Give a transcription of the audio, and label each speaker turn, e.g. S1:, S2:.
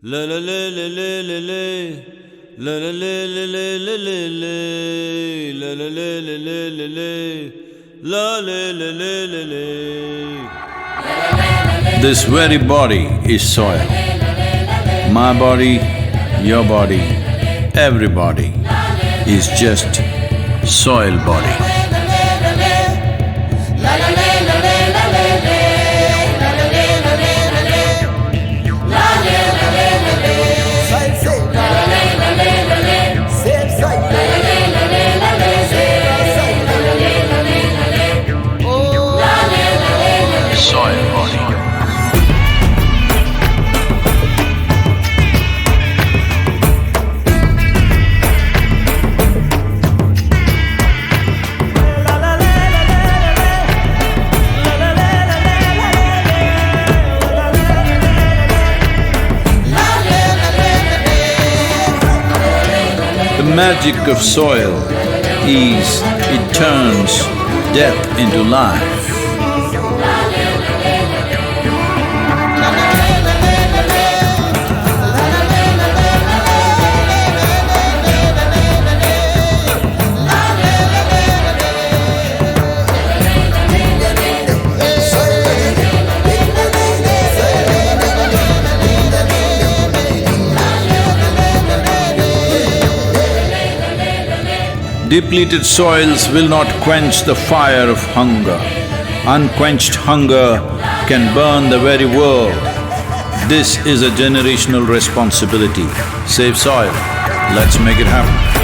S1: La la la la la la la. La la la la la la la la. La la la la la la la. La la la la la la. This very body is soil. My body, your body, everybody is just soil body. The magic of soil is it turns death into life. Depleted soils will not quench the fire of hunger. Unquenched hunger can burn the very world. This is a generational responsibility. Save soil. Let's make it happen.